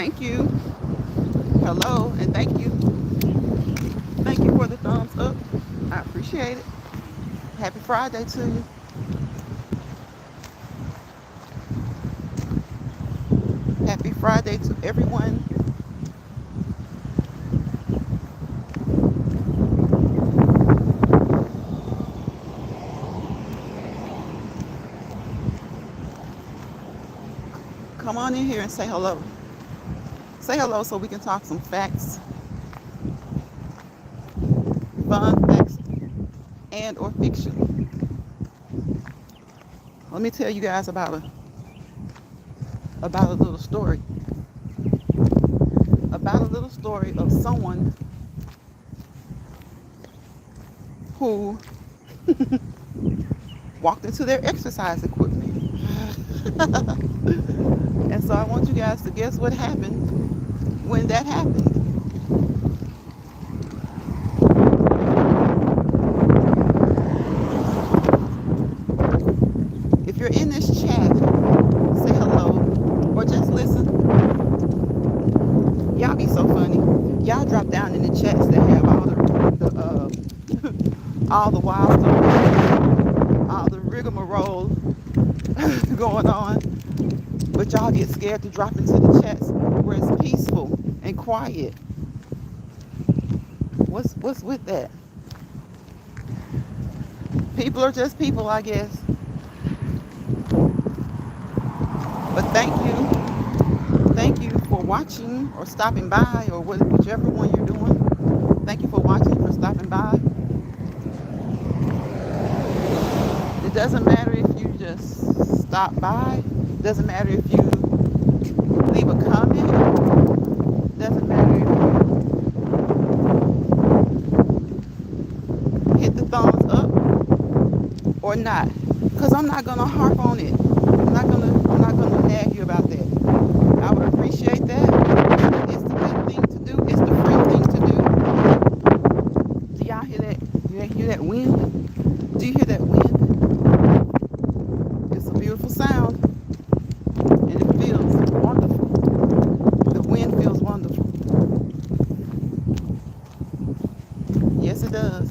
Thank you. Hello, and thank you. Thank you for the thumbs up. I appreciate it. Happy Friday to you. Happy Friday to everyone. Come on in here and say hello. Say hello so we can talk some facts, fun facts, and or fiction. Let me tell you guys about a little story. About a little story of someone who walked into their exercise equipment. And so I want you guys to guess what happened when that happened. If you're in this chat, say hello or just listen. Y'all be so funny. Y'all drop down in the chats that have all the wild stuff, all the rigmarole going on. But y'all get scared to drop into the chats where it's peaceful and quiet. What's with that? People are just people, I guess. But thank you for watching or stopping by or whichever one you're doing. Thank you for watching, for stopping by. It doesn't matter if you just stop by. It doesn't matter if you leave a comment. It doesn't matter if you hit the thumbs up or not. Because I'm not gonna harp on it. I'm not gonna nag you about that. I would appreciate that. It's the good thing to do. It's the free thing to do. Do y'all hear that? You hear that wind? Do you hear that wind? It's a beautiful sound. And it feels wonderful. The wind feels wonderful. Yes, it does.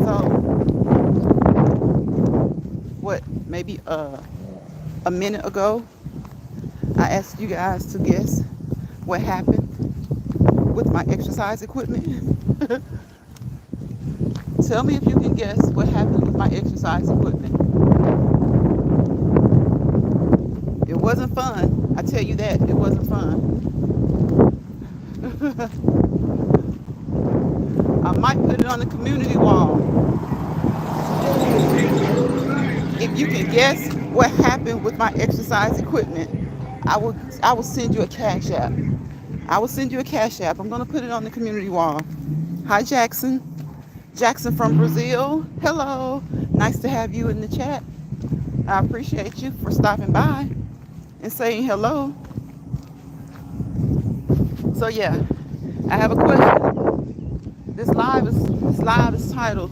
So, maybe a minute ago, I asked you guys to guess what happened with my exercise equipment. Tell me if you can guess what happened with my exercise equipment. It wasn't fun. I tell you that, it wasn't fun. I might put it on the community wall. If you can guess what happened with my exercise equipment, I will send you a cash app. I will send you a cash app. I'm gonna put it on the community wall. Hi Jackson. Jackson from Brazil. Hello. Nice to have you in the chat. I appreciate you for stopping by and saying hello. So yeah, I have a question. This live is titled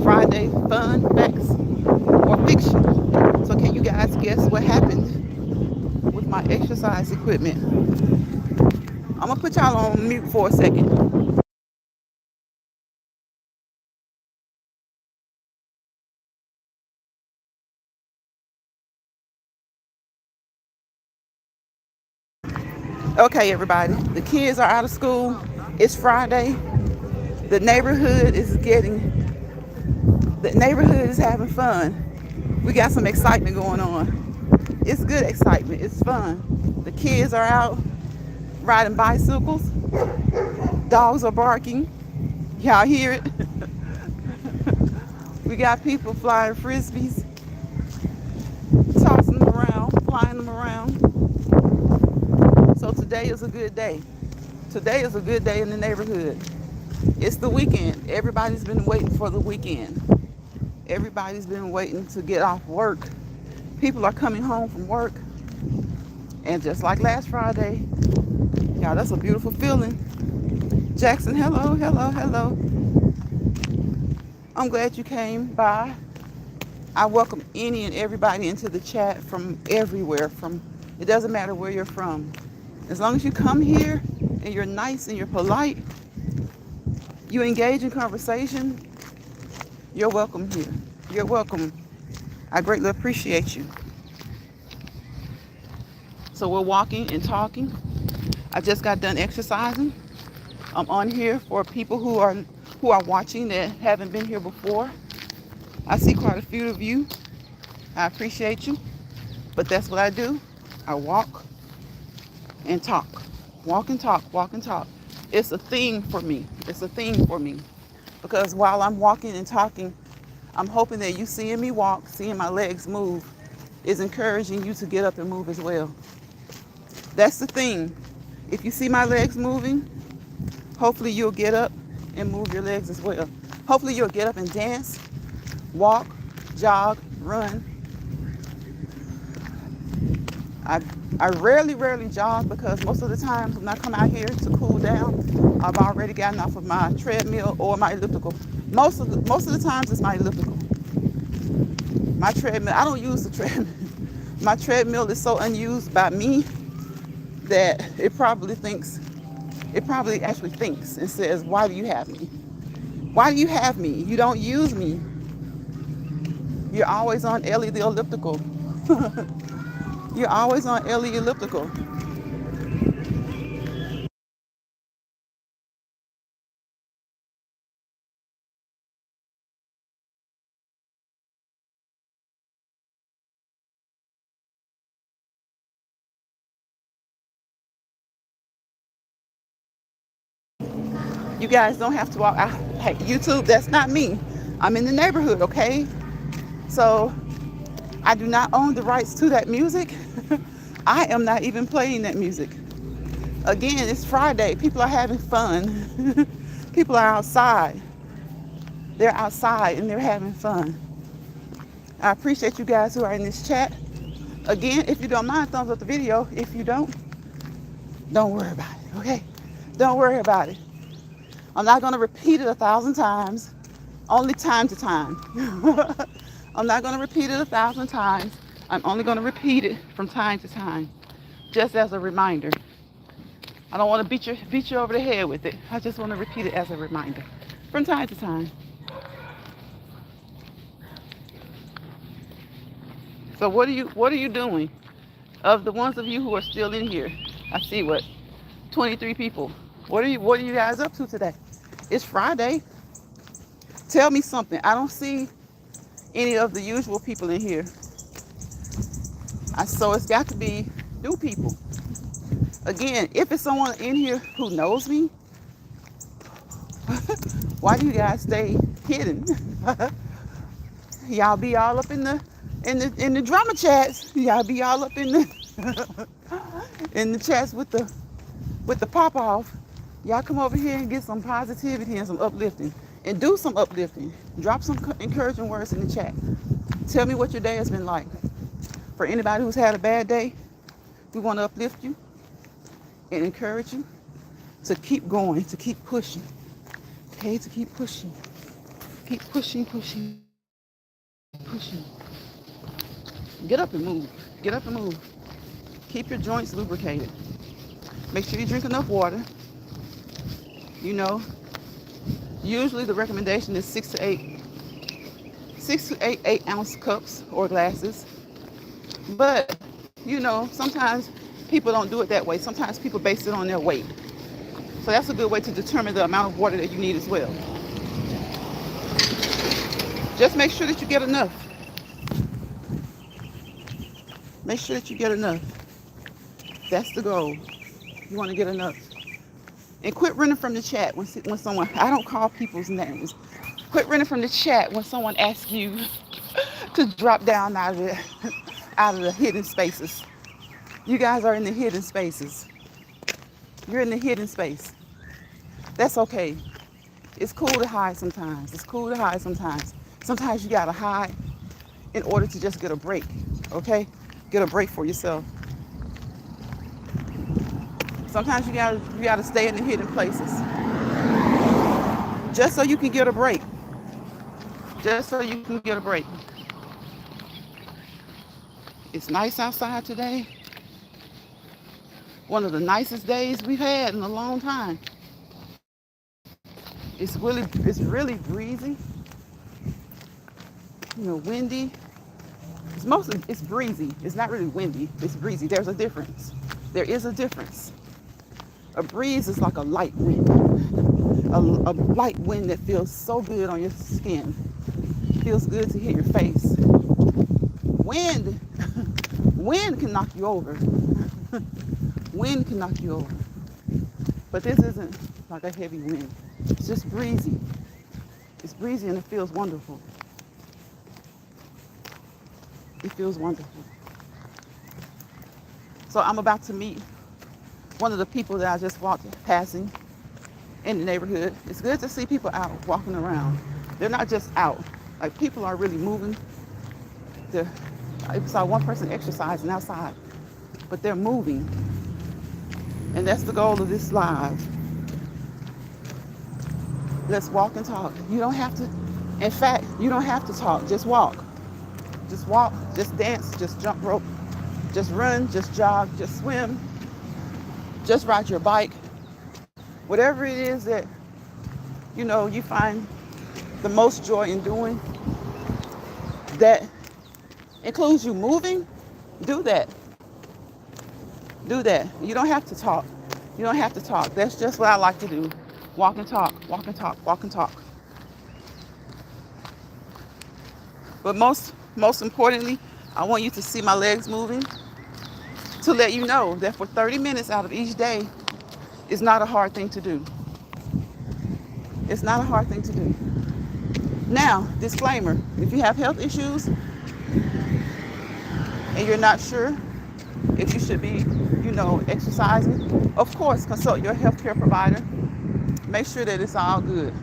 Friday Fun Facts or Fiction. So can you guys guess what happened with my exercise equipment? I'm gonna put y'all on mute for a second. Okay, everybody. The kids are out of school. It's Friday. The neighborhood is having fun. We got some excitement going on. It's good excitement. It's fun. The kids are out riding bicycles. Dogs are barking. Y'all hear it? We got people flying frisbees, tossing them around, flying them around. So today is a good day. Today is a good day in the neighborhood. It's the weekend. Everybody's been waiting for the weekend. Everybody's been waiting to get off work. People are coming home from work. And just like last Friday, y'all, that's a beautiful feeling. Jackson, hello, hello, hello. I'm glad you came by. I welcome any and everybody into the chat from everywhere, from It doesn't matter where you're from. As long as you come here and you're nice and you're polite, you engage in conversation, you're welcome here. You're welcome. I greatly appreciate you. So we're walking and talking. I just got done exercising. I'm on here for people who are watching that haven't been here before. I see quite a few of you. I appreciate you. But that's what I do. I walk and talk. Walk and talk, walk and talk. It's a thing for me. It's a thing for me. Because while I'm walking and talking, I'm hoping that you seeing me walk, seeing my legs move, is encouraging you to get up and move as well. That's the thing. If you see my legs moving, hopefully you'll get up and move your legs as well. Hopefully you'll get up and dance, walk, jog, run. I rarely jog because most of the times when I come out here to cool down, I've already gotten off of my treadmill or my elliptical. Most of the times it's my elliptical. My treadmill, I don't use the treadmill. My treadmill is so unused by me that it probably actually thinks and says, why do you have me? Why do you have me? You don't use me. You're always on Ellie the elliptical. You're always on Ellie elliptical. You guys don't have to walk out. Hey, YouTube, that's not me. I'm in the neighborhood, okay? So I do not own the rights to that music. I am not even playing that music. Again, it's Friday. People are having fun. People are outside. They're outside and they're having fun. I appreciate you guys who are in this chat. Again, if you don't mind, thumbs up the video. If you don't worry about it, okay? Don't worry about it. I'm not going to repeat it 1,000 times, only time to time. I'm not going to repeat it 1,000 times. I'm only going to repeat it from time to time, just as a reminder. I don't want to beat you over the head with it. I just want to repeat it as a reminder from time to time. So what are you doing? Of the ones of you who are still in here, I see 23 people. What are you guys up to today? It's Friday. Tell me something. I don't see any of the usual people in here. So it's got to be new people. Again, if it's someone in here who knows me, why do you guys stay hidden? Y'all be all up in the drama chats. Y'all be all up in the in the chats with the pop off. Y'all come over here and get some positivity and some uplifting. And do some uplifting. Drop some encouraging words in the chat. Tell me what your day has been like. For anybody who's had a bad day, we want to uplift you and encourage you to keep going, to keep pushing. Okay, to keep pushing. Keep pushing. Get up and move. Get up and move. Keep your joints lubricated. Make sure you drink enough water. You know, usually the recommendation is 6 to 8 8-ounce cups or glasses. But, you know, sometimes people don't do it that way. Sometimes people base it on their weight. So that's a good way to determine the amount of water that you need as well. Just make sure that you get enough. Make sure that you get enough. That's the goal. You want to get enough. And quit running from the chat when someone, I don't call people's names. Quit running from the chat when someone asks you to drop down out of the hidden spaces. You guys are in the hidden spaces. You're in the hidden space. That's okay. It's cool to hide sometimes. Sometimes you gotta hide in order to just get a break, okay? Get a break for yourself. Sometimes you gotta stay in the hidden places. Just so you can get a break. It's nice outside today. One of the nicest days we've had in a long time. It's really breezy, windy. It's breezy. It's not really windy. It's breezy. There's a difference. There is a difference. A breeze is like a light wind. A light wind that feels so good on your skin. Feels good to hit your face. Wind, wind can knock you over. Wind can knock you over. But this isn't like a heavy wind. It's just breezy. It's breezy and it feels wonderful. It feels wonderful. So I'm about to meet one of the people that I just walked passing in the neighborhood. It's good to see people out walking around. They're not just out. Like, people are really moving. I saw one person exercising outside, but they're moving. And that's the goal of this live. Let's walk and talk. You don't have to, in fact, you don't have to talk. Just walk. Just walk, just dance, just jump rope, just run, just jog, just swim, just ride your bike. Whatever it is that, you find the most joy in doing, that includes you moving, do that. Do that. You don't have to talk. You don't have to talk. That's just what I like to do. Walk and talk, walk and talk, walk and talk. But most importantly, I want you to see my legs moving, to let you know that for 30 minutes out of each day is not a hard thing to do. It's not a hard thing to do. Now, disclaimer, if you have health issues and you're not sure if you should be, exercising, of course, consult your healthcare provider. Make sure that it's all good.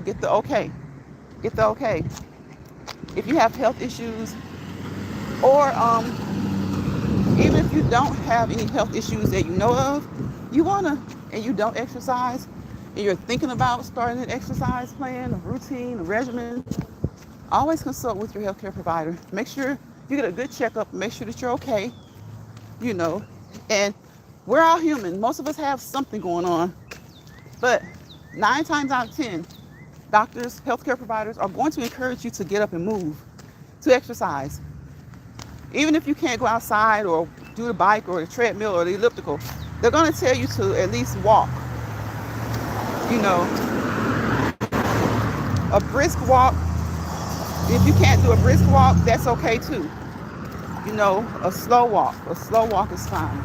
Get the okay. Get the okay. If you have health issues, or even if you don't have any health issues that you know of, and you don't exercise, and you're thinking about starting an exercise plan, a routine, a regimen, always consult with your healthcare provider. Make sure you get a good checkup. Make sure that you're okay. And we're all human. Most of us have something going on, but 9 times out of 10, doctors, healthcare providers are going to encourage you to get up and move, to exercise. Even if you can't go outside or do the bike or the treadmill or the elliptical, they're going to tell you to at least walk. A brisk walk. If you can't do a brisk walk, that's okay too. A slow walk. A slow walk is fine.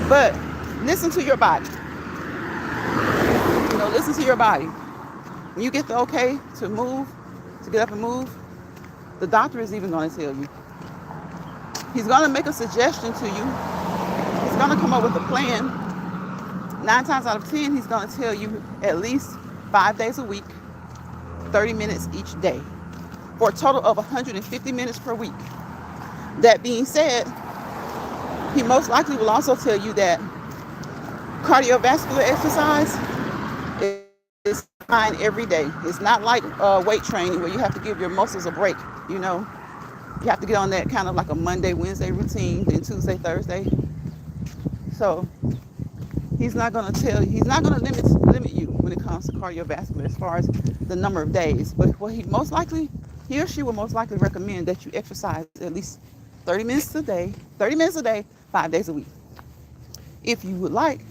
But listen to your body. Listen to your body. When you get the okay to move, to get up and move, the doctor is even going to tell you. He's going to make a suggestion to you. He's going to come up with a plan. 9 times out of 10, he's going to tell you at least 5 days a week, 30 minutes each day, for a total of 150 minutes per week. That being said, he most likely will also tell you that cardiovascular exercise is fine every day. It's not like weight training where you have to give your muscles a break. You have to get on that kind of like a Monday, Wednesday routine, then Tuesday, Thursday. So he's not going to limit you when it comes to cardiovascular as far as the number of days. But what he or she will most likely recommend that you exercise at least 30 minutes a day, 5 days a week. If you would like,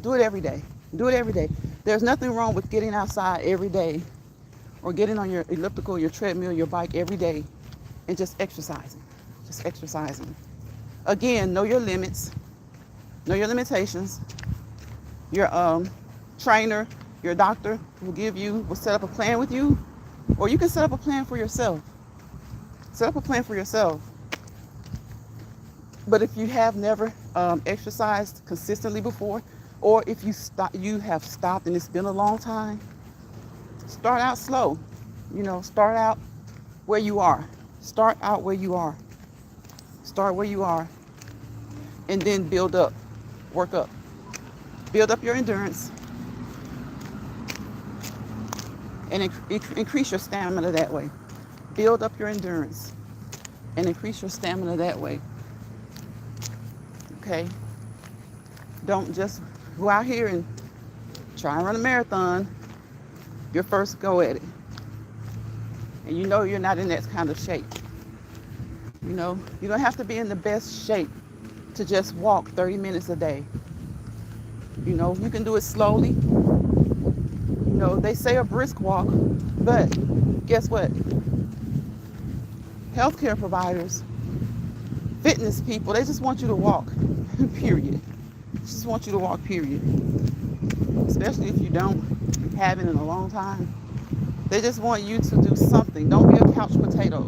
do it every day. Do it every day. There's nothing wrong with getting outside every day or getting on your elliptical, your treadmill, your bike every day and just exercising. Just exercising. Again, know your limits. Know your limitations. Your trainer, your doctor will set up a plan with you, or you can set up a plan for yourself. Set up a plan for yourself. But if you have never exercised consistently before, or if you have stopped and it's been a long time, start out slow. Start out where you are. Start out where you are. Start where you are. And then build up. Work up. Build up your endurance. And increase your stamina that way. Build up your endurance. and increase your stamina that way. Okay? Don't just go out here and try and run a marathon your first go at it. And you know you're not in that kind of shape. You know, you don't have to be in the best shape to just walk 30 minutes a day. You know, you can do it slowly. You know, they say a brisk walk, but guess what? Healthcare providers, fitness people, they just want you to walk, period. Just want you to walk, period. Especially if you don't have it in a long time. They just want you to do something. Don't be a couch potato.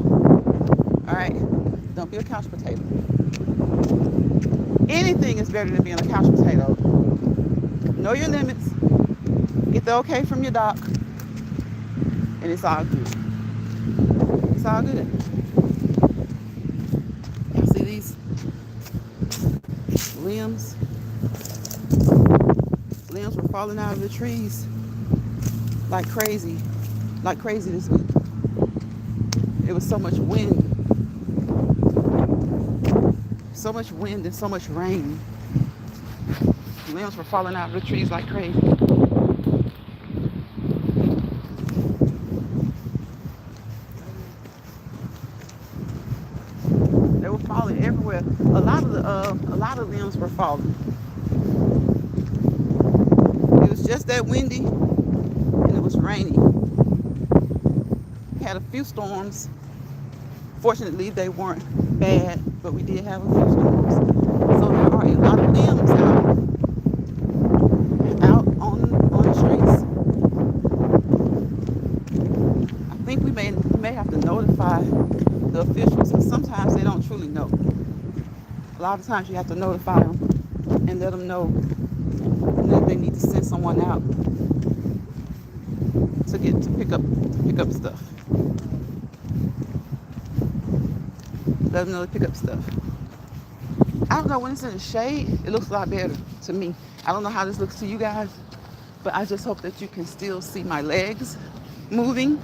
All right? Don't be a couch potato. Anything is better than being a couch potato. Know your limits. Get the okay from your doc. And it's all good. It's all good. You see these limbs? Limbs were falling out of the trees like crazy this week. It was so much wind and so much rain. Limbs were falling out of the trees like crazy. They were falling everywhere. A lot of limbs were falling. It was just that windy and it was rainy. We had a few storms. Fortunately, they weren't bad, but we did have a few storms. So there are a lot of limbs out on the streets. I think we may have to notify the officials, and sometimes they don't truly know. A lot of times you have to notify them and let them know that they need to send someone out to pick up stuff. Let them know to pick up stuff. I don't know, when it's in the shade, it looks a lot better to me. I don't know how this looks to you guys, but I just hope that you can still see my legs moving,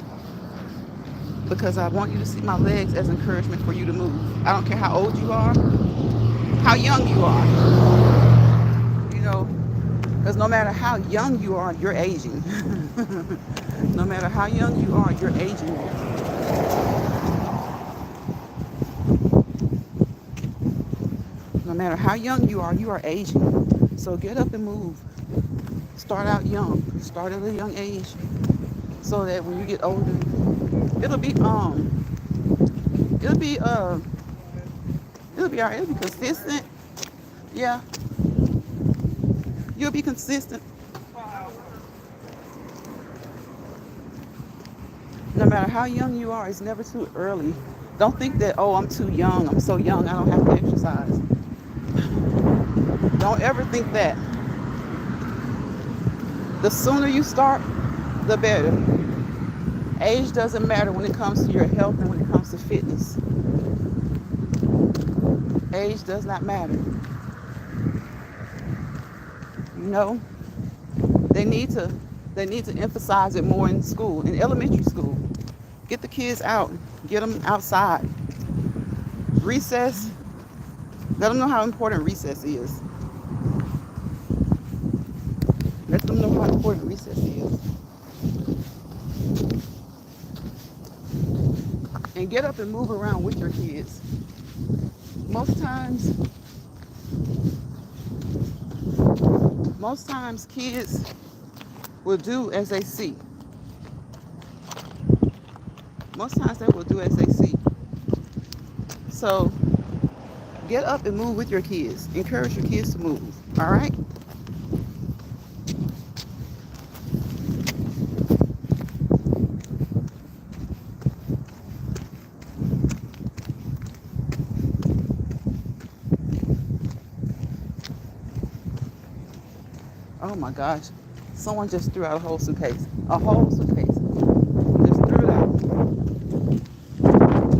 because I want you to see my legs as encouragement for you to move. I don't care how old you are, how young you are. You know, because no matter how young you are, you're aging. No matter how young you are, you're aging. No matter how young you are aging. So get up and move. Start out young. Start at a young age, so that when you get older, it'll be all right. It'll be consistent. Yeah, you'll be consistent. No matter how young you are, it's never too early. Don't think that, oh, I'm too young. I'm so young, I don't have to exercise. Don't ever think that. The sooner you start, the better. Age doesn't matter when it comes to your health and when it comes to fitness. Age does not matter. You know, they need to emphasize it more in school, in elementary school. Get the kids out, get them outside. Recess, let them know how important recess is. Let them know how important recess is. And get up and move around with your kids. Most times kids will do as they see. Most times they will do as they see. So get up and move with your kids. Encourage your kids to move. All right? Oh my gosh. Someone just threw out a whole suitcase. A whole suitcase. Just threw it out.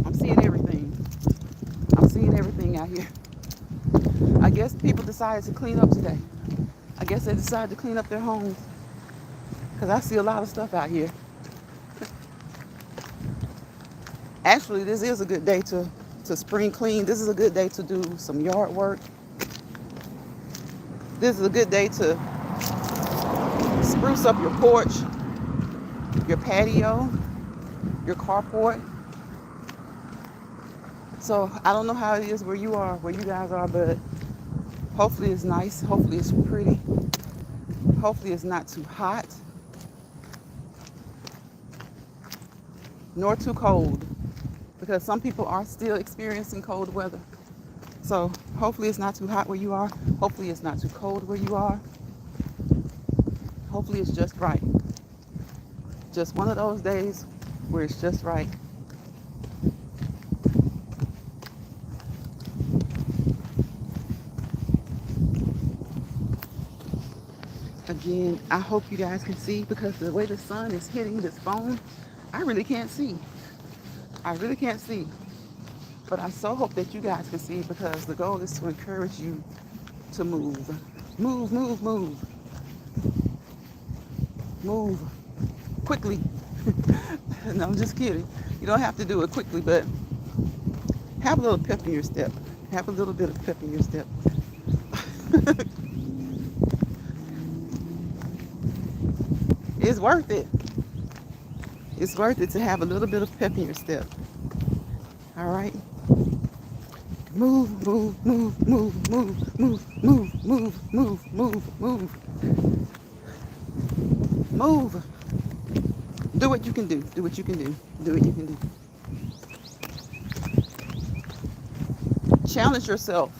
I'm seeing everything. I'm seeing everything out here. I guess people decided to clean up today. I guess they decided to clean up their homes. Because I see a lot of stuff out here. Actually, this is a good day to to spring clean. This is a good day to do some yard work. This is a good day to spruce up your porch, your patio, your carport. So I don't know how it is where you are, where you guys are, but hopefully it's nice. Hopefully it's pretty. Hopefully it's not too hot nor too cold, because some people are still experiencing cold weather. So hopefully it's not too hot where you are. Hopefully it's not too cold where you are. Hopefully it's just right. Just one of those days where it's just right. Again, I hope you guys can see, because the way the sun is hitting this phone, I really can't see. I really can't see. But I so hope that you guys can see, because the goal is to encourage you to move. Move, move, move. Move. Quickly. No, I'm just kidding. You don't have to do it quickly, but have a little pep in your step. Have a little bit of pep in your step. It's worth it. It's worth it to have a little bit of pep in your step. All right? Move, move, move, move, move, move, move, move, move, move, move. Move. Do what you can do. Do what you can do. Do what you can do. Challenge yourself.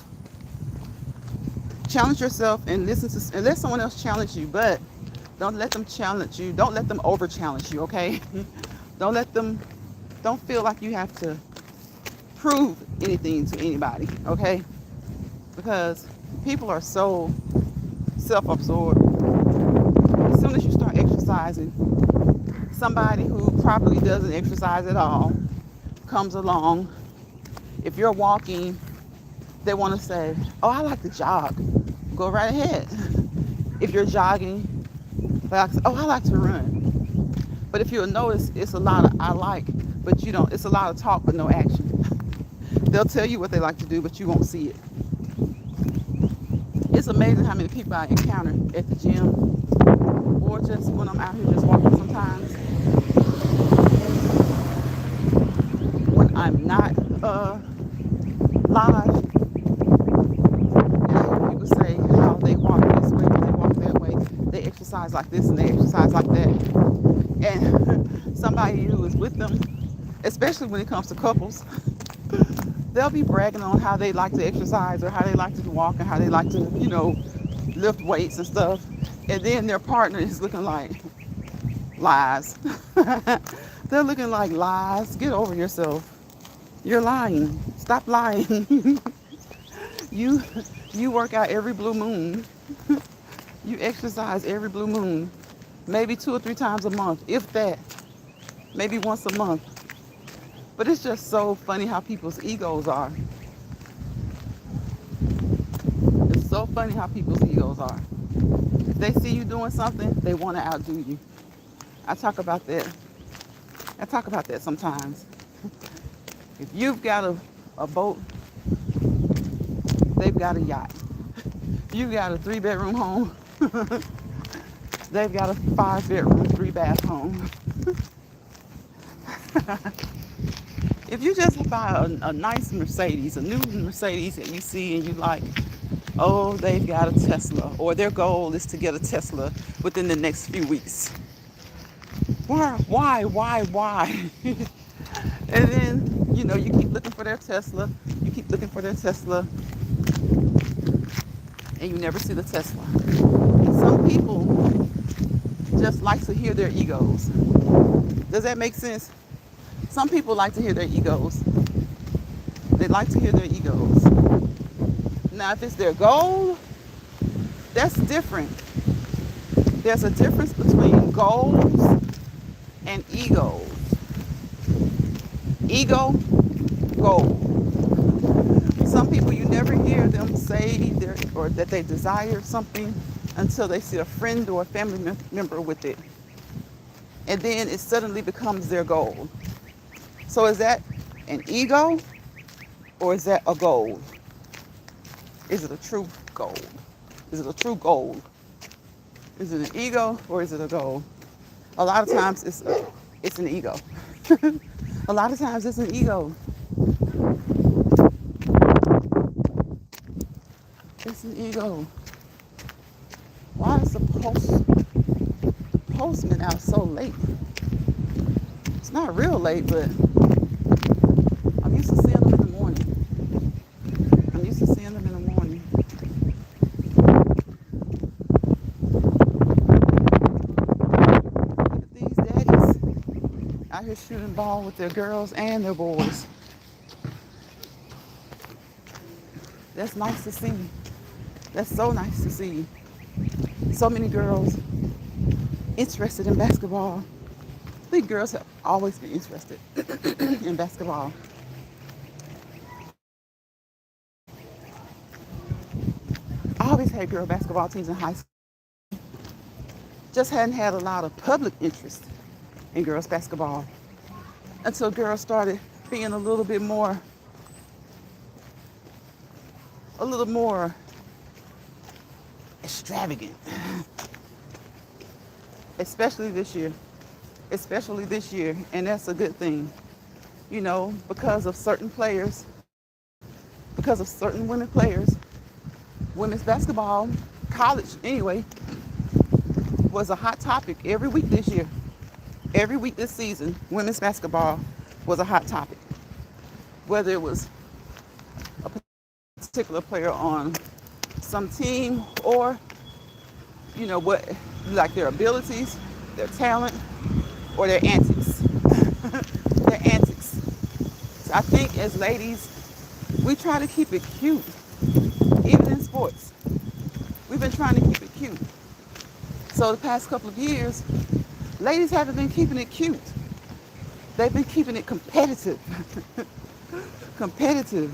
Challenge yourself and listen to, and let someone else challenge you, but don't let them challenge you. Don't let them over challenge you, okay? Don't feel like you have to prove anything to anybody, okay? Because people are so self-absorbed. As soon as you start exercising, somebody who probably doesn't exercise at all comes along. If you're walking, they want to say, oh, I like to jog. Go right ahead. If you're jogging, oh, I like to run. But if you'll notice, it's a lot of I like, but you don't. It's a lot of talk, but no action. They'll tell you what they like to do, but you won't see it. It's amazing how many people I encounter at the gym, or just when I'm out here just walking sometimes. When I'm not live, and I hear people say how they walk this way, they walk that way, they exercise like this and they exercise like that. And somebody who is with them, especially when it comes to couples, they'll be bragging on how they like to exercise or how they like to walk and how they like to, lift weights and stuff. And then their partner is looking like lies. They're looking like lies. Get over yourself. You're lying. Stop lying. You work out every blue moon. You exercise every blue moon. Maybe 2 or 3 times a month, if that. Maybe once a month. But it's just so funny how people's egos are. It's so funny how people's egos are. If they see you doing something, they want to outdo you. I talk about that sometimes. If you've got a boat, they've got a yacht. If you've got a 3-bedroom home, they've got a 5-bedroom, 3-bath home. If you just buy a nice Mercedes, a new Mercedes that you see and you like, oh, they've got a Tesla, or their goal is to get a Tesla within the next few weeks. Why? And then, you keep looking for their Tesla. You keep looking for their Tesla, and you never see the Tesla. And some people just like to hear their egos. Does that make sense? Some people like to hear their egos. They like to hear their egos. Now, if it's their goal, that's different. There's a difference between goals and egos. Ego, goal. Some people, you never hear them say or that they desire something until they see a friend or a family member with it. And then it suddenly becomes their goal. So is that an ego Or is that a goal? Is it a true goal? Is it a true goal? Is it an ego or is it a goal? A lot of times it's an ego. A lot of times it's an ego. It's an ego. Why is the postman out so late? It's not real late, but I'm used to seeing them in the morning. I'm used to seeing them in the morning. Look at these daddies out here shooting ball with their girls and their boys. That's nice to see. That's so nice to see. So many girls interested in basketball. I think girls have always been interested in basketball. I always had girl basketball teams in high school. Just hadn't had a lot of public interest in girls basketball until girls started being a little more extravagant, especially this year. Especially this year, and that's a good thing. You know, because of certain players, because of certain women players, women's basketball, college anyway, was a hot topic every week this year. Every week this season, women's basketball was a hot topic. Whether it was a particular player on some team or, you know, what, like their abilities, their talent, or their antics. Their antics. So I think as ladies, we try to keep it cute, even in sports. We've been trying to keep it cute. So the past couple of years, ladies haven't been keeping it cute. They've been keeping it competitive. Competitive.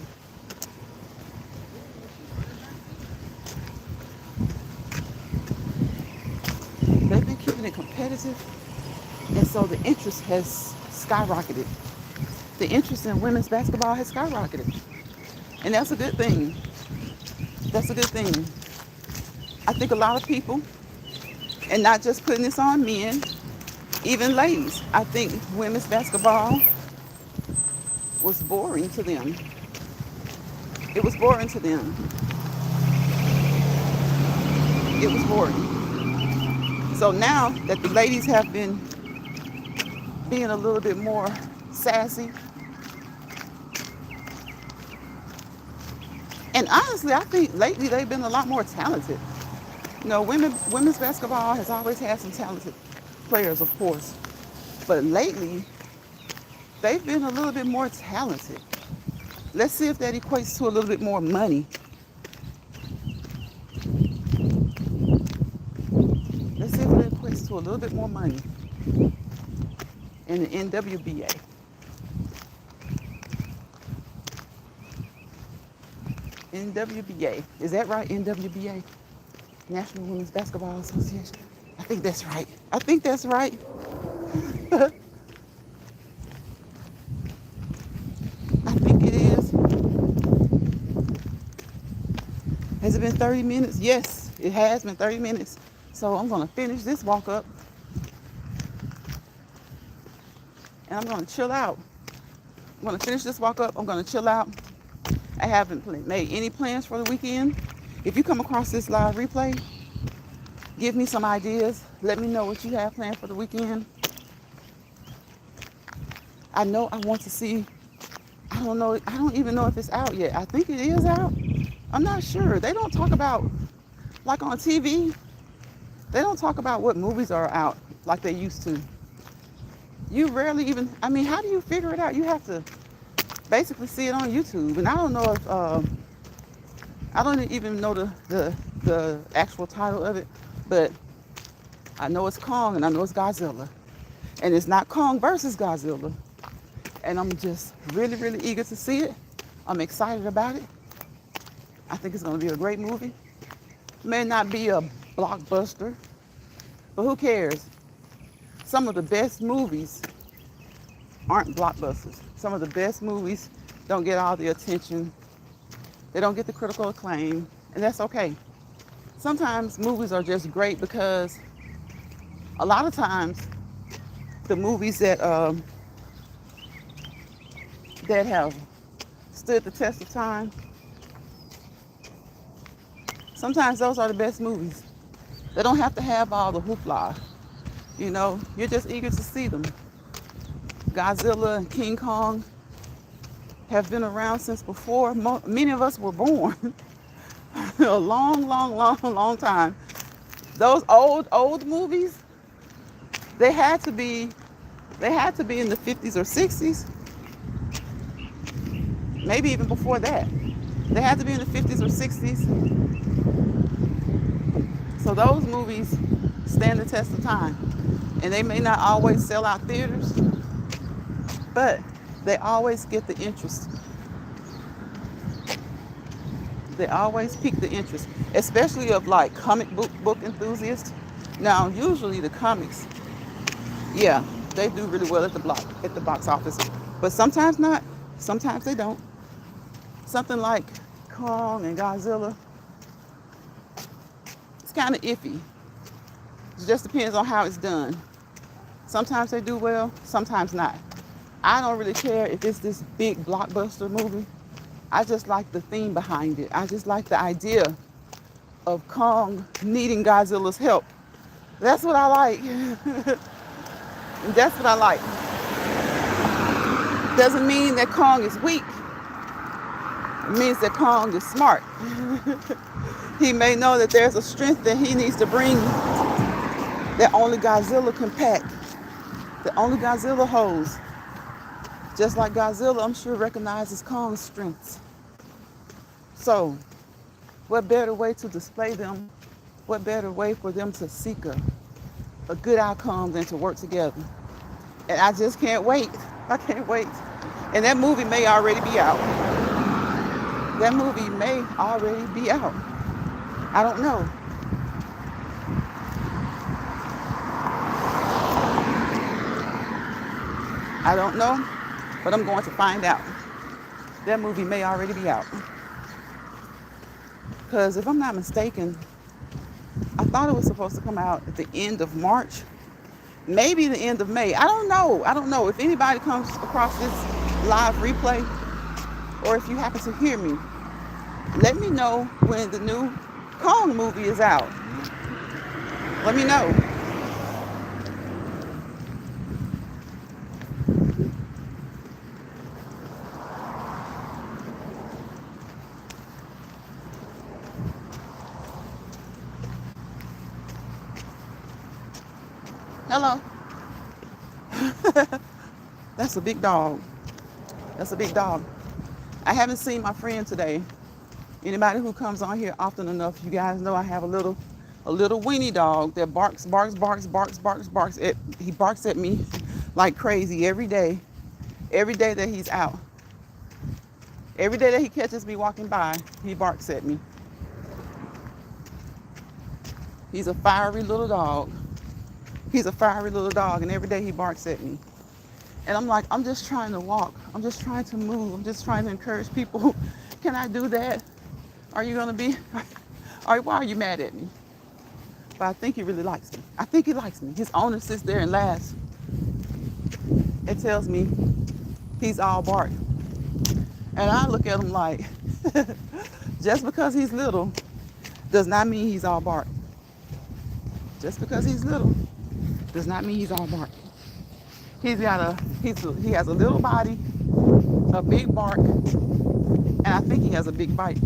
They've been keeping it competitive. And so the interest has skyrocketed. The interest in women's basketball has skyrocketed. And that's a good thing. That's a good thing. I think a lot of people, and not just putting this on men, even ladies, I think women's basketball was boring to them. It was boring to them. It was boring. So now that the ladies have been being a little bit more sassy, and honestly, I think lately they've been a lot more talented. You know, women's basketball has always had some talented players, of course, but lately they've been a little bit more talented. Let's see if that equates to a little bit more money. Let's see if that equates to a little bit more money in the NWBA. NWBA. Is that right? NWBA? National Women's Basketball Association. I think that's right. I think that's right. I think it is. Has it been 30 minutes? Yes, it has been 30 minutes. So I'm going to finish this walk up and I'm going to chill out. I'm going to finish this walk up. I'm going to chill out. I haven't made any plans for the weekend. If you come across this live replay, give me some ideas. Let me know what you have planned for the weekend. I know I want to see, I don't know, I don't even know if it's out yet. I think it is out. I'm not sure. They don't talk about, like on TV, they don't talk about what movies are out like they used to. You rarely even, I mean, how do you figure it out? You have to basically see it on YouTube. And I don't know if, I don't even know the actual title of it, but I know it's Kong and I know it's Godzilla. And it's not Kong versus Godzilla. And I'm just really, really eager to see it. I'm excited about it. I think it's going to be a great movie. May not be a blockbuster, but who cares? Some of the best movies aren't blockbusters. Some of the best movies don't get all the attention. They don't get the critical acclaim, and that's okay. Sometimes movies are just great because a lot of times the movies that have stood the test of time, sometimes those are the best movies. They don't have to have all the hoopla. You know, you're just eager to see them. Godzilla and King Kong have been around since before many of us were born. A long, long, long, long time. Those old movies, they had to be in the 50s or 60s, maybe even before that. They had to be in the 50s or 60s. So those movies stand the test of time. And they may not always sell out theaters, but they always get the interest. They always pique the interest, especially of like comic book enthusiasts. Now, usually the comics, yeah, they do really well at the box office, but sometimes not. Sometimes they don't. Something like Kong and Godzilla, it's kind of iffy. It just depends on how it's done. Sometimes they do well, sometimes not. I don't really care if it's this big blockbuster movie. I just like the theme behind it. I just like the idea of Kong needing Godzilla's help. That's what I like. That's what I like. Doesn't mean that Kong is weak. It means that Kong is smart. He may know that there's a strength that he needs to bring that only Godzilla can pack, that only Godzilla holds. Just like Godzilla, I'm sure, recognizes Kong's strengths. So, what better way to display them? What better way for them to seek a good outcome than to work together? And I just can't wait. I can't wait. And that movie may already be out. That movie may already be out. I don't know. I don't know, but I'm going to find out. That movie may already be out. Because if I'm not mistaken, I thought it was supposed to come out at the end of March, maybe the end of May. I don't know. If anybody comes across this live replay, or if you happen to hear me, let me know when the new Kong movie is out. Let me know. Hello. That's a big dog. That's a big dog. I haven't seen my friend today. Anybody who comes on here often enough, you guys know I have a little weenie dog that barks. He barks at me like crazy every day. Every day that he's out. Every day that he catches me walking by, he barks at me. He's a fiery little dog. He's a fiery little dog, and every day he barks at me. And I'm like, I'm just trying to walk. I'm just trying to move. I'm just trying to encourage people. Can I do that? Are you going to be? Why are you mad at me? But I think he really likes me. I think he likes me. His owner sits there and laughs. It tells me he's all bark. And I look at him like, just because he's little does not mean he's all bark. Just because he's little does not mean he's all bark. He has a little body, a big bark, and I think he has a big bite.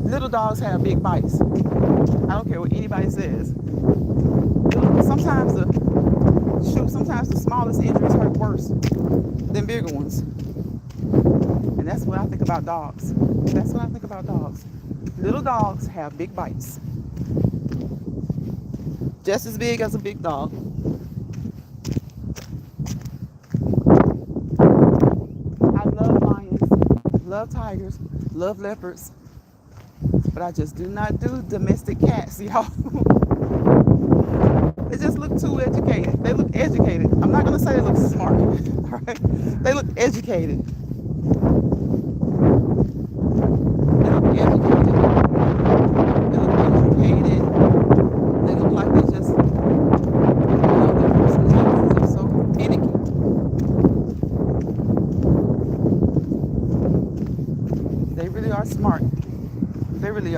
Little dogs have big bites. I don't care what anybody says. Sometimes the smallest injuries hurt worse than bigger ones. And that's what I think about dogs. That's what I think about dogs. Little dogs have big bites. Just as big as a big dog. I love lions, love tigers, love leopards, but I just do not do domestic cats, y'all. They just look too educated. They look educated. I'm not going to say they look smart. All right? They look educated.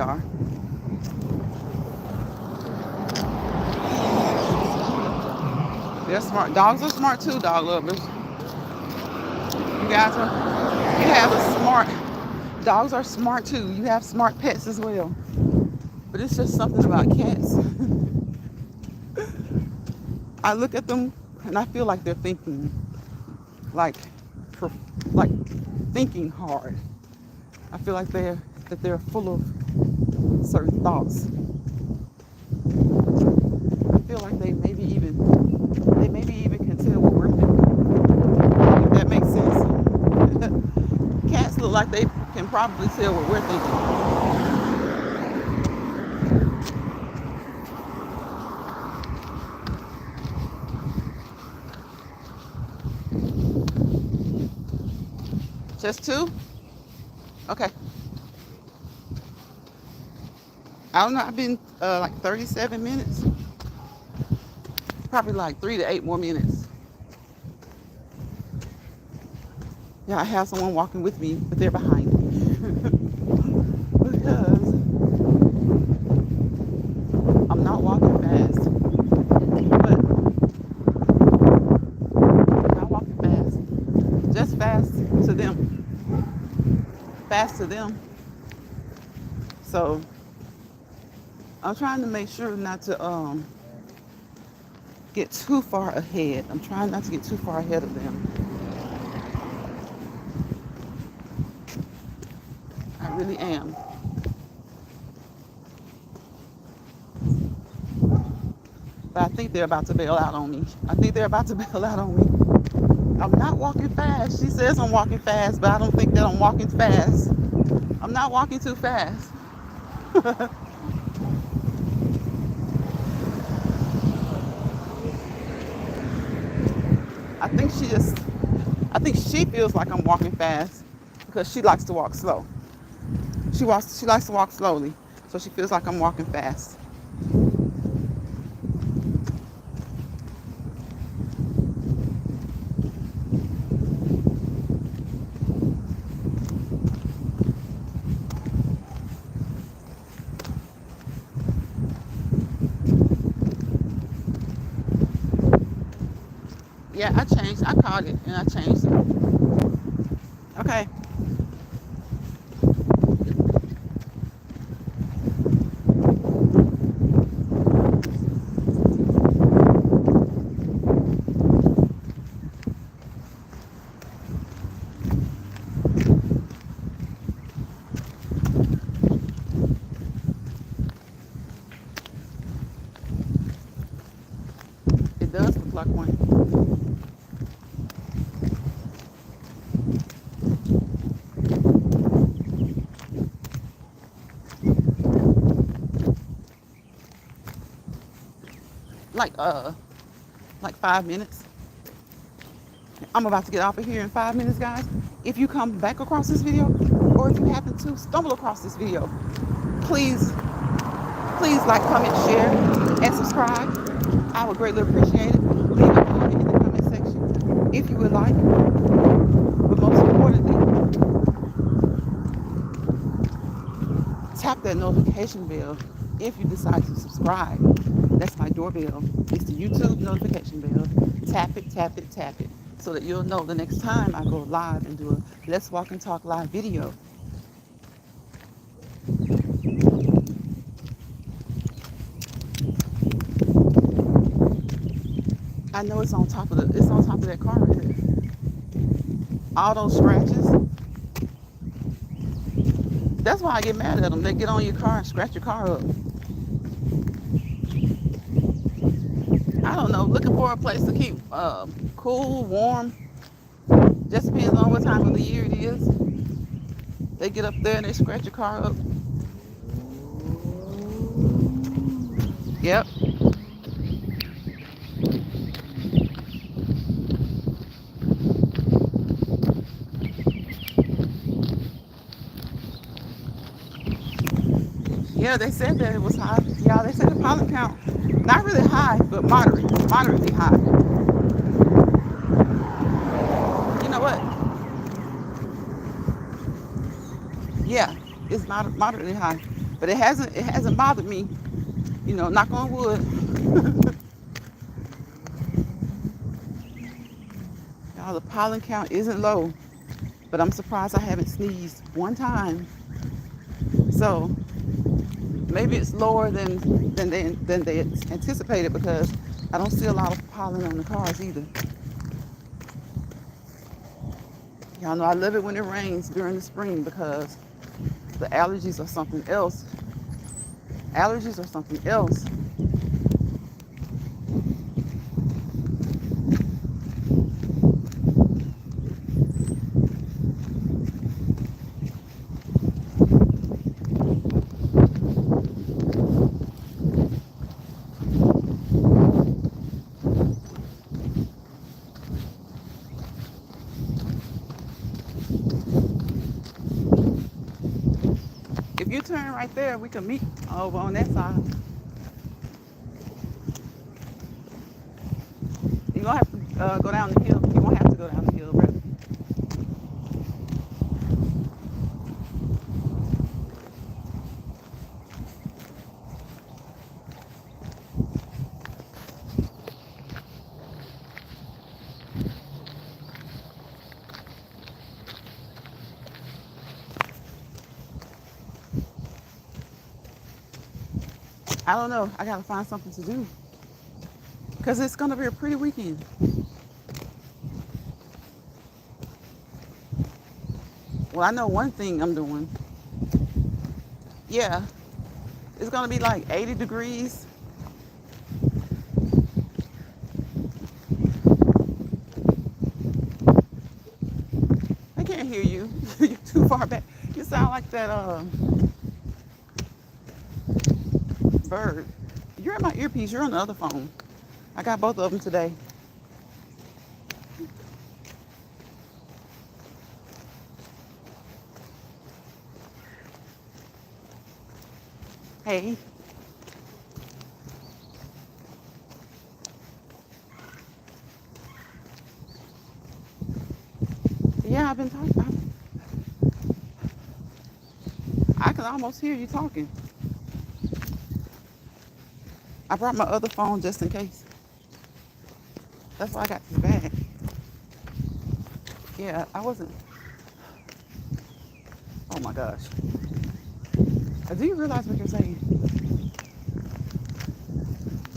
are. They're smart. Dogs are smart too, dog lovers. You guys are, you have a smart, dogs are smart too. You have smart pets as well. But it's just something about cats. I look at them and I feel like they're thinking, like, for, like thinking hard. I feel like they're full of certain thoughts. I feel like they maybe even can tell what we're thinking. If that makes sense. Cats look like they can probably tell what we're thinking. Just two? Okay. I don't know. I've been like 37 minutes. Probably like 3 to 8 more minutes. Yeah, I have someone walking with me, but they're behind me. Because I'm not walking fast. But I'm not walking fast. Just fast to them. Fast to them. So I'm trying to make sure not to get too far ahead. I'm trying not to get too far ahead of them. I really am. But I think they're about to bail out on me. I think they're about to bail out on me. I'm not walking fast. She says I'm walking fast, but I don't think that I'm walking fast. I'm not walking too fast. I think she just, I think she feels like I'm walking fast because she likes to walk slow. She likes to walk slowly, so she feels like I'm walking fast. Yeah, I changed. I caught it and I changed it. Okay. It does look like one. Like like 5 minutes. I'm about to get off of here in 5 minutes, guys. If you come back across this video, or if you happen to stumble across this video, please, please like, comment, share, and subscribe. I would greatly appreciate it. Leave a comment in the comment section if you would like. But most importantly, tap that notification bell if you decide to subscribe. That's my doorbell. It's the YouTube notification bell. Tap it, tap it, tap it, so that you'll know the next time I go live and do a Let's Walk and Talk live video. I know it's on top of that car right there. All those scratches. That's why I get mad at them. They get on your car and scratch your car up. I don't know. Looking for a place to keep cool, warm. Just depends on what time of the year it is. They get up there and they scratch your car up. Yep. Yeah, they said that it was high. Yeah, they said the pollen count, not really high, but moderately high. You know what? Yeah, it's moderately high. But it hasn't bothered me. Knock on wood. Y'all, the pollen count isn't low, but I'm surprised I haven't sneezed one time. So maybe it's lower than they anticipated because I don't see a lot of pollen on the cars either. Y'all know I love it when it rains during the spring because the allergies are something else. Allergies are something else. If you turn right there, we can meet over on that side. You're gonna have to go down the hill. You won't have to go down the hill, brother. I don't know. I gotta find something to do because it's gonna be a pretty weekend. Well, I know one thing I'm doing. Yeah, it's gonna be like 80 degrees. I can't hear you. You're too far back. You sound like that bird. You're in my earpiece. You're on the other phone. I got both of them today. Hey, yeah, I've been talking. I can almost hear you talking. I brought my other phone just in case. That's why I got this bag. Yeah, I wasn't. Oh my gosh. Do you realize what you're saying?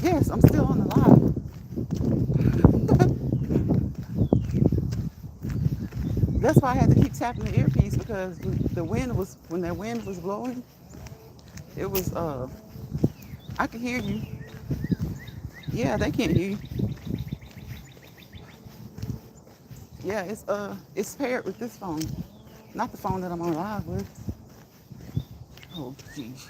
Yes, I'm still on the live. That's why I had to keep tapping the earpiece because when that wind was blowing, it was I could hear you. Yeah, they can't hear you. Yeah, it's paired with this phone, not the phone that I'm on live with. Oh geez.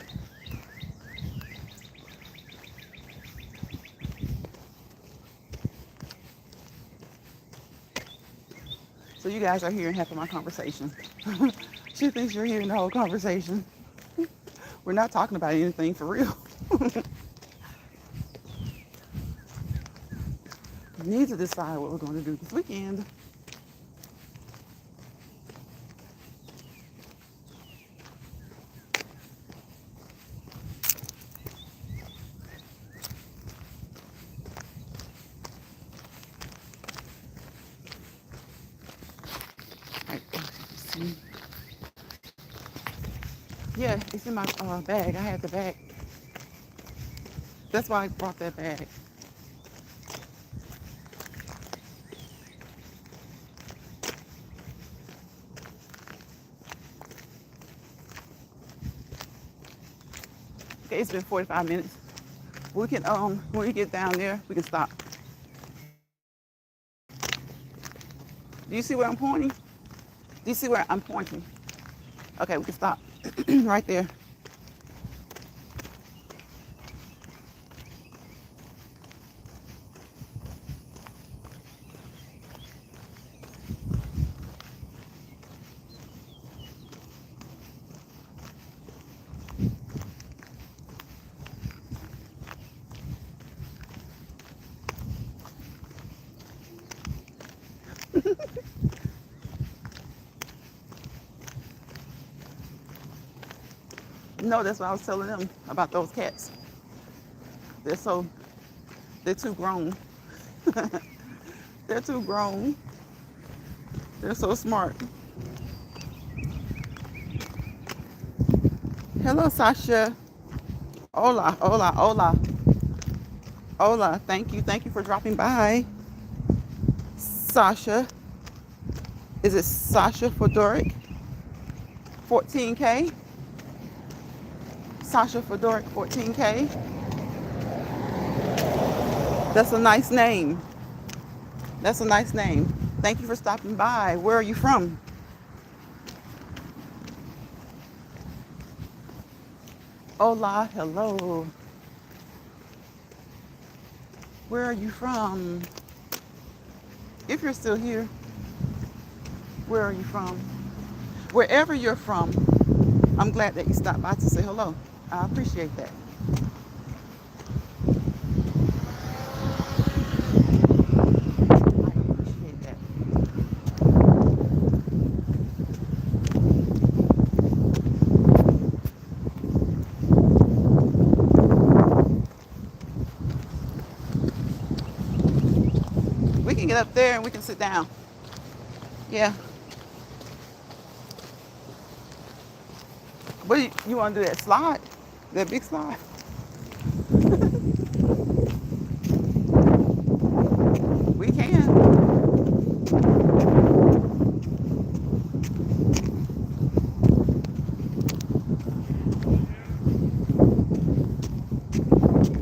So you guys are hearing half of my conversation. She thinks you're hearing the whole conversation. We're not talking about anything for real. We need to decide what we're going to do this weekend. Right, let's see. Yeah, it's in my bag. I had the bag. That's why I brought that bag. Okay, it's been 45 minutes. We can when we get down there, we can stop. Do you see where I'm pointing? Do you see where I'm pointing? Okay, we can stop right there. No, that's what I was telling them about those cats. They're so, they're too grown. They're too grown. They're so smart. Hello, Sasha. Hola, hola, hola, hola. Thank you for dropping by, Sasha. Is it Sasha Fodoric? 14K. Sasha Fodoric, 14K. That's a nice name. That's a nice name. Thank you for stopping by. Where are you from? Hola, hello. Where are you from? If you're still here, where are you from? Wherever you're from, I'm glad that you stopped by to say hello. I appreciate that. I appreciate that. We can get up there and we can sit down. Yeah. What do you want to do? That slide? That big slide? We can.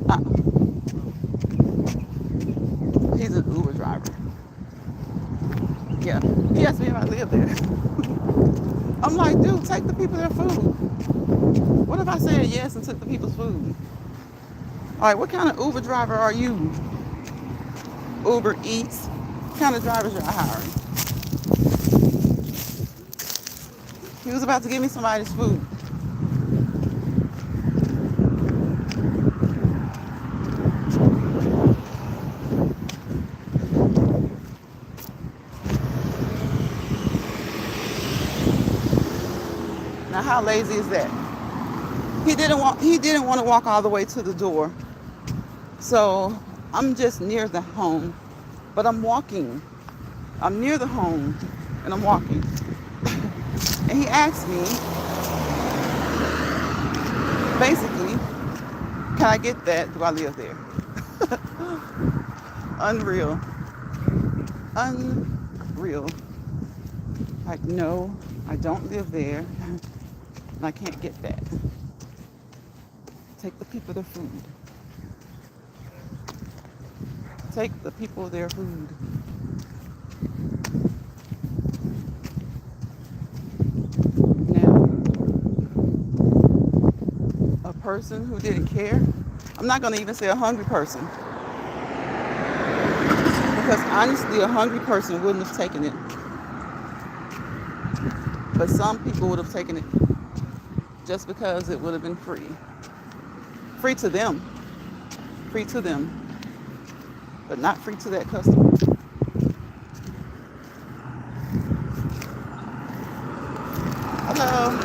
Uh, he's an Uber driver. Yeah. He asked me if I live there. I'm like, dude, take the people their food. What if I said yes and took the people's food? All right, what kind of Uber driver are you? Uber Eats? What kind of drivers are hiring? He was about to give me somebody's food. Now, how lazy is that? He didn't want to walk all the way to the door. So I'm just near the home, but I'm walking. I'm near the home and I'm walking. And he asked me, basically, can I get that? Do I live there? Unreal. Unreal. Like, no, I don't live there. And I can't get that. Take the people their food. Take the people their food. Now, a person who didn't care, I'm not going to even say a hungry person, because honestly, a hungry person wouldn't have taken it. But some people would have taken it just because it would have been free. Free to them. Free to them. But not free to that customer. Hello.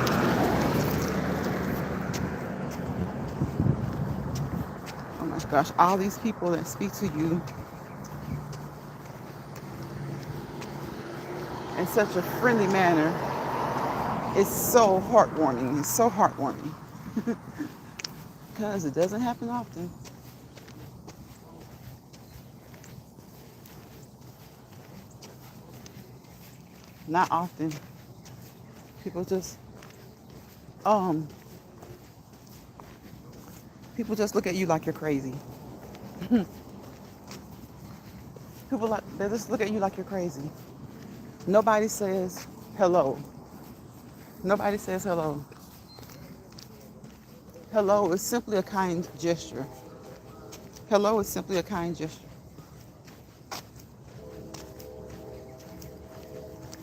Oh my gosh, all these people that speak to you in such a friendly manner, it's so heartwarming. It's so heartwarming. Because it doesn't happen often. Not often. People just um people just look at you like you're crazy. People like they just look at you like you're crazy. Nobody says hello. Nobody says hello. Hello is simply a kind gesture. Hello is simply a kind gesture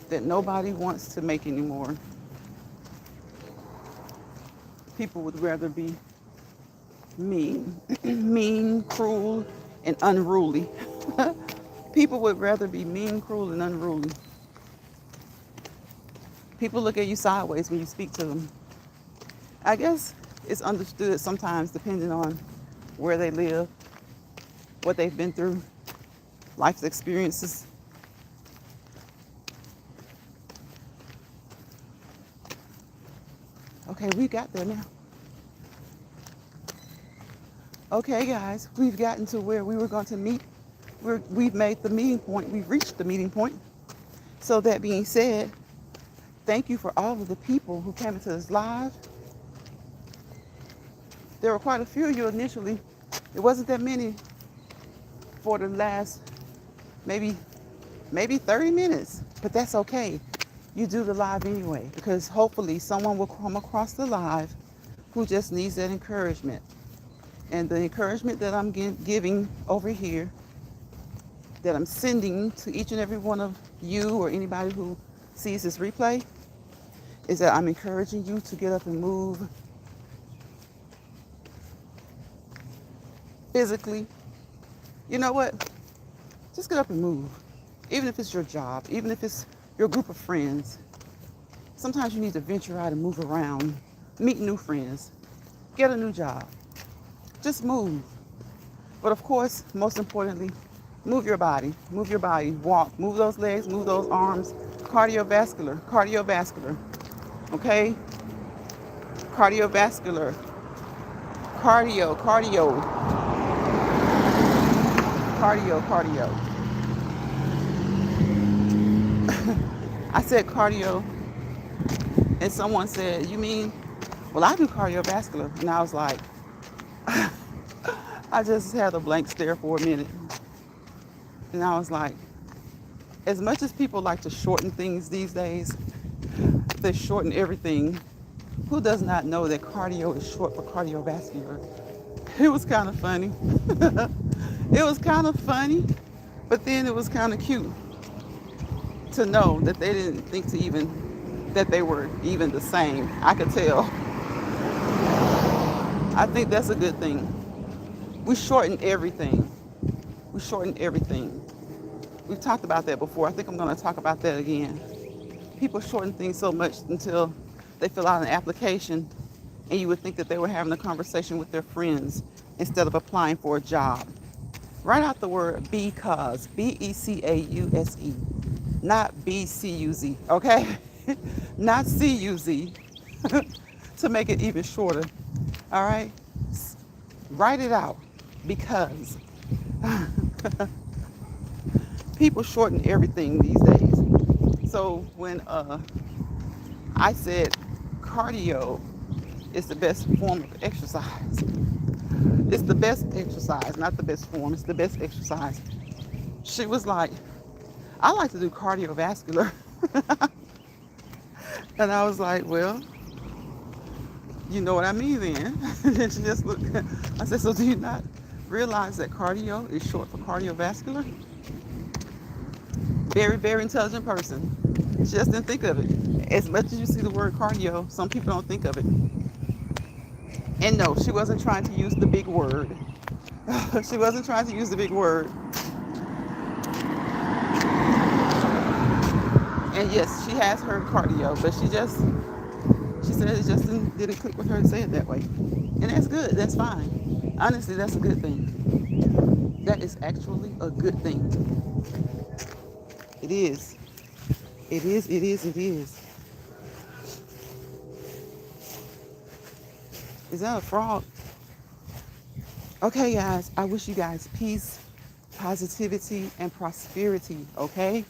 that nobody wants to make anymore. People would rather be mean, mean, cruel, and unruly. People would rather be mean, cruel, and unruly. People look at you sideways when you speak to them. I guess It's understood sometimes depending on where they live, what they've been through, life's experiences. Okay, we got there now. Okay, guys, we've gotten to where we were going to meet. We've made the meeting point. We've reached the meeting point. So that being said, thank you for all of the people who came into this live. There were quite a few of you initially. It wasn't that many for the last maybe 30 minutes, but that's okay. You do the live anyway, because hopefully someone will come across the live who just needs that encouragement. And the encouragement that I'm giving over here, that I'm sending to each and every one of you or anybody who sees this replay, is that I'm encouraging you to get up and move physically. You know what? Just get up and move. Even if it's your job, even if it's your group of friends. Sometimes you need to venture out and move around, meet new friends, get a new job. Just move. But of course, most importantly, move your body. Move your body. Walk. Move those legs. Move those arms. Cardiovascular. Cardiovascular. Okay? Cardiovascular. Cardio. Cardio. Cardio. Cardio. I said cardio, and someone said, you mean, well, I do cardiovascular. And I was like, I just had a blank stare for a minute. And I was like, as much as people like to shorten things these days, they shorten everything. Who does not know that cardio is short for cardiovascular? It was kind of funny. It was kind of funny, but then it was kind of cute to know that they didn't think that they were even the same. I could tell. I think that's a good thing. We shorten everything. We shorten everything. We've talked about that before. I think I'm going to talk about that again. People shorten things so much until they fill out an application and you would think that they were having a conversation with their friends instead of applying for a job. Write out the word because, B-E-C-A-U-S-E, not B-C-U-Z, okay? Not C-U-Z, to make it even shorter, all right? Write it out, because people shorten everything these days. So when I said cardio is the best form of exercise, it's the best exercise, not the best form, it's the best exercise. She was like, I like to do cardiovascular. And I was like, well, you know what I mean then. And she just looked, I said, so do you not realize that cardio is short for cardiovascular? Very, very intelligent person. She just didn't think of it. As much as you see the word cardio, some people don't think of it. And no, she wasn't trying to use the big word. She wasn't trying to use the big word. And yes, she has heard cardio, but she said it just didn't click with her to say it that way. And that's good. That's fine. Honestly, that's a good thing. That is actually a good thing. It is. It is, it is, it is. Is that a frog? Okay, guys, I wish you guys peace, positivity, and prosperity, okay?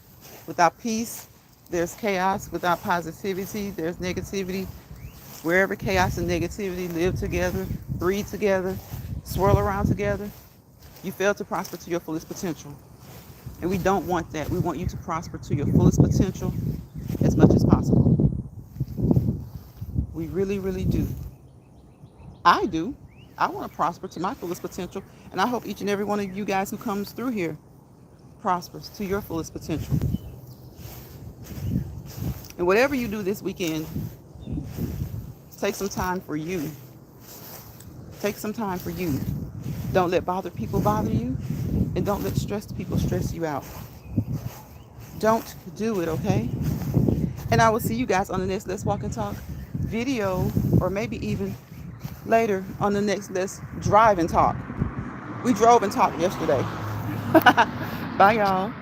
Without peace, there's chaos. Without positivity, there's negativity. Wherever chaos and negativity live together, breed together, swirl around together, you fail to prosper to your fullest potential. And we don't want that. We want you to prosper to your fullest potential as much as possible. We really, really do. I do. I want to prosper to my fullest potential. And I hope each and every one of you guys who comes through here prospers to your fullest potential. And whatever you do this weekend, take some time for you. Take some time for you. Don't let bothered people bother you. And don't let stressed people stress you out. Don't do it, okay? And I will see you guys on the next Let's Walk and Talk video, or maybe even later on the next Let's Drive and Talk. We drove and talked yesterday. Bye, y'all.